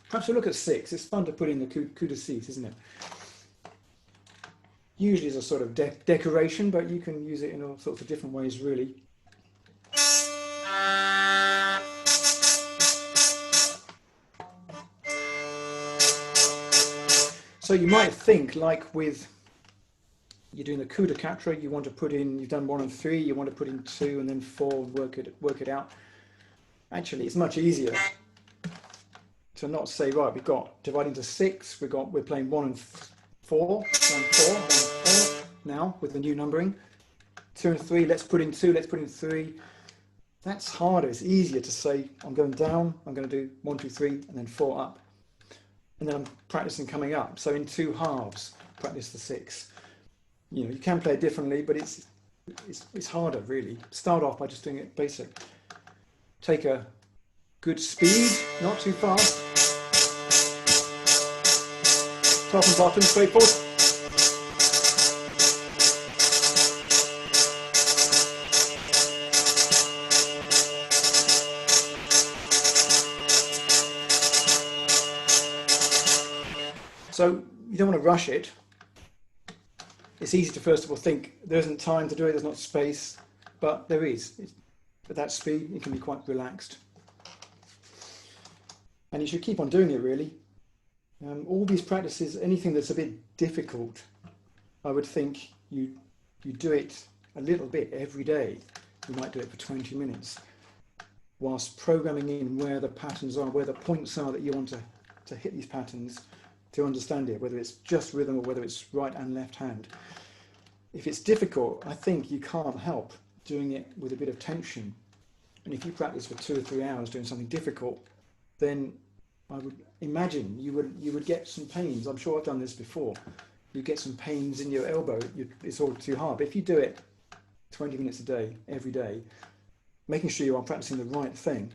Perhaps we'll look at 6. It's fun to put in the coup de 6, isn't it? Usually as a sort of decoration, but you can use it in all sorts of different ways, really. So you might think, like with, you're doing the coup de quatre, you want to put in, you've done 1 and 3, you want to put in 2 and then 4 and work it out. Actually, it's much easier to not say, right, we've got dividing into 6, we're playing 1 and 4, 1 4, 1 4 now with the new numbering. 2 and 3, let's put in 2, let's put in 3. That's harder. It's easier to say, I'm going down, I'm going to do 1, 2, 3, and then 4 up. And then I'm practicing coming up. So in 2 halves, practice the 6. You know, you can play it differently, but it's harder, really. Start off by just doing it basic. Take a good speed, not too fast. Top and bottom, straightforward. So you don't want to rush it. It's easy to first of all think there isn't time to do it, there's not space, but there is. At that speed, it can be quite relaxed. And you should keep on doing it, really. All these practices, anything that's a bit difficult, I would think you do it a little bit every day. You might do it for 20 minutes, whilst programming in where the patterns are, where the points are that you want to hit these patterns, to understand it, whether it's just rhythm or whether it's right and left hand. If it's difficult, I think you can't help doing it with a bit of tension. And if you practice for 2 or 3 hours doing something difficult, then I would imagine you would get some pains. I'm sure I've done this before. You get some pains in your elbow. It's all too hard. But if you do it 20 minutes a day, every day, making sure you are practicing the right thing,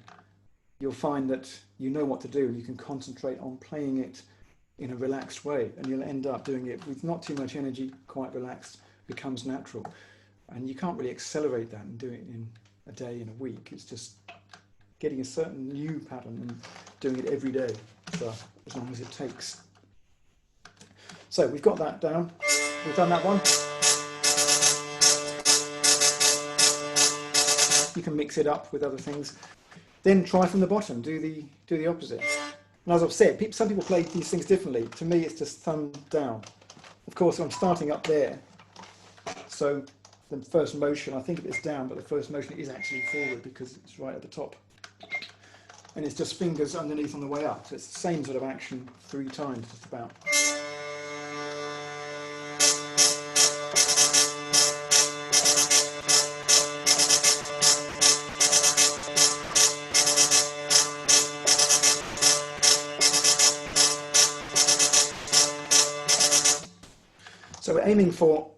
you'll find that you know what to do and you can concentrate on playing it in a relaxed way, and you'll end up doing it with not too much energy, quite relaxed, becomes natural. And you can't really accelerate that and do it in a day, in a week. It's just getting a certain new pattern and doing it every day for as long as it takes. So we've got that down. We've done that one. You can mix it up with other things. Then try from the bottom, do the opposite. And as I've said, some people play these things differently. To me, it's just thumb down. Of course, I'm starting up there. So the first motion, I think it's down, but the first motion is actually forward because it's right at the top. And it's just fingers underneath on the way up. So it's the same sort of action 3 times, just about. So we're aiming for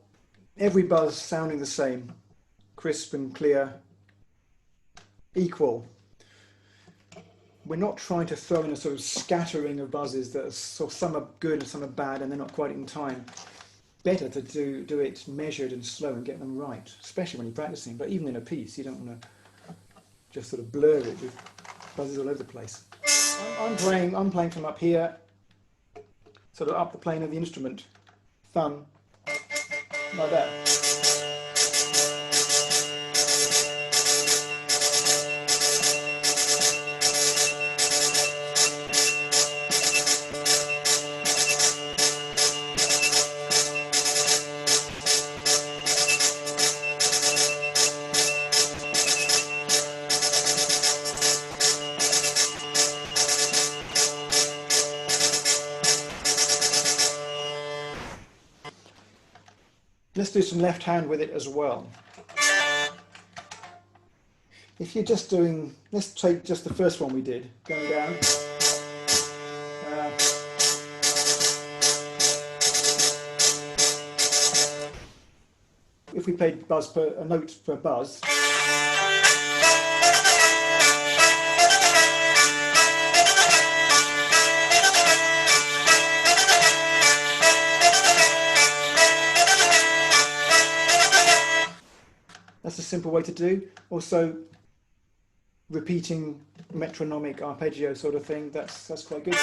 every buzz sounding the same, crisp and clear, equal. We're not trying to throw in a sort of scattering of buzzes that are, so some are good and some are bad and they're not quite in time. Better to do it measured and slow and get them right, especially when you're practicing. But even in a piece, you don't want to just sort of blur it with buzzes all over the place. I'm playing from up here, sort of up the plane of the instrument, thumb. Like that. Let's do some left hand with it as well. If you're just doing, let's take just the first one we did, going down. If we played a note per buzz, that's a simple way to do. Also, repeating metronomic arpeggio sort of thing, that's quite good.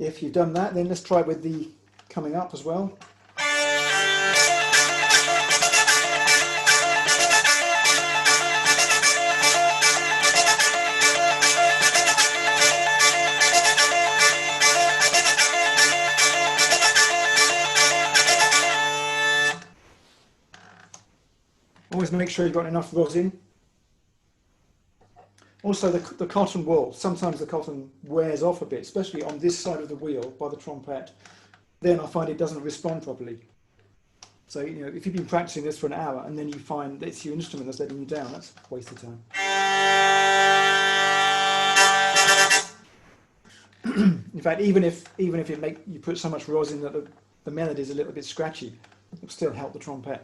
If you've done that, then let's try with the coming up as well. Always make sure you've got enough rosin. Also the cotton wool, sometimes the cotton wears off a bit, especially on this side of the wheel by the trompette. Then I find it doesn't respond properly. So, you know, if you've been practicing this for an hour and then you find that it's your instrument that's letting you down, that's a waste of time. In fact, even if you put so much rosin that the melody is a little bit scratchy, it'll still help the trumpet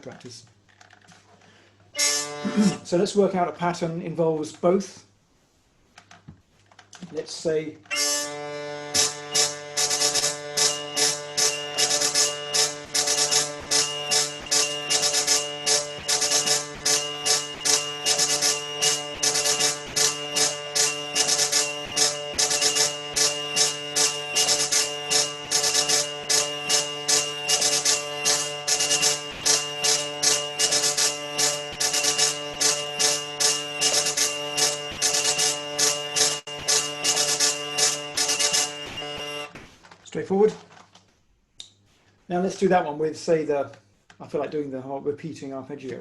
practice. So let's work out a pattern involves both. Let's say straightforward. Now let's do that one with, say, I feel like doing the whole repeating arpeggio.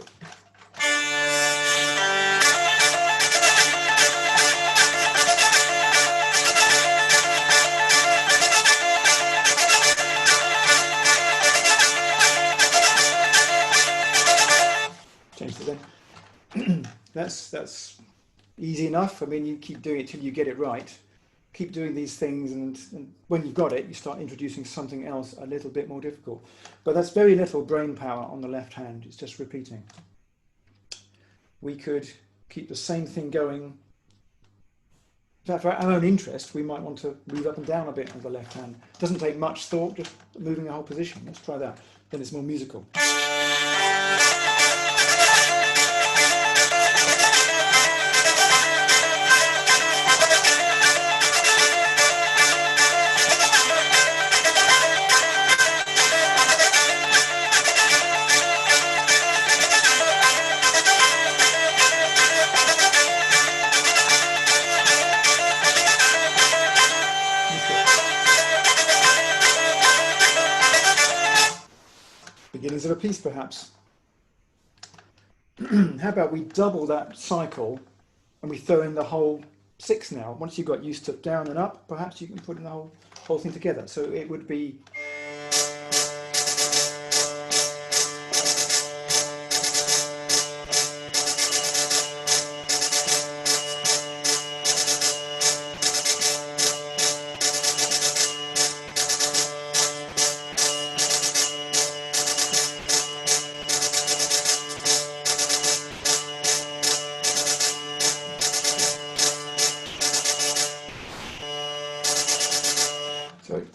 Change it then. That's easy enough. I mean, you keep doing it till you get it right. Keep doing these things, and when you've got it, you start introducing something else a little bit more difficult. But that's very little brain power on the left hand. It's just repeating. We could keep the same thing going. In fact, for our own interest, we might want to move up and down a bit on the left hand. It doesn't take much thought, just moving the whole position. Let's try that. Then it's more musical. Beginnings of a piece, perhaps. How about we double that cycle and we throw in the whole 6 now? Once you've got used to down and up, perhaps you can put in the whole thing together. So it would be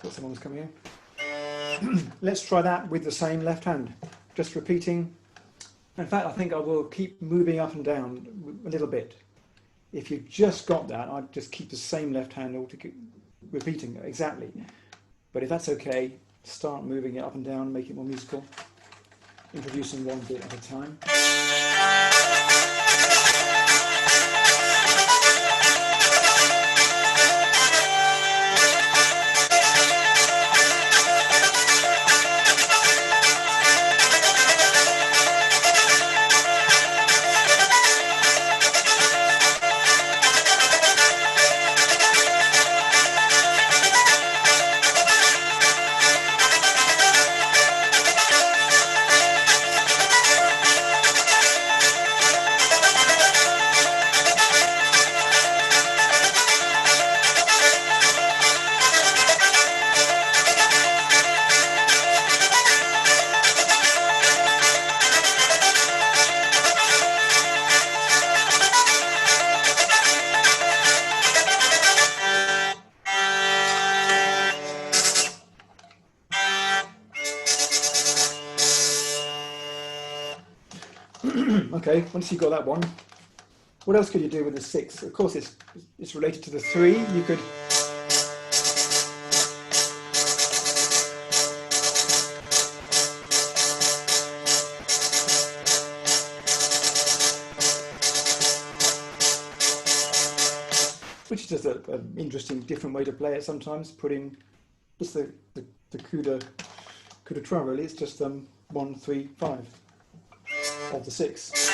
thought someone was coming in. Let's try that with the same left hand, just repeating. In fact, I think I will keep moving up and down a little bit. If you've just got that, I'd just keep the same left hand all repeating exactly. But if that's okay, start moving it up and down, make it more musical, introducing one bit at a time. Okay, once you've got that one, what else could you do with the 6? Of course, it's related to the 3. You could which is just an interesting, different way to play it sometimes. Put in just the coup de trois, really. It's just 1, 3, 5 of the 6.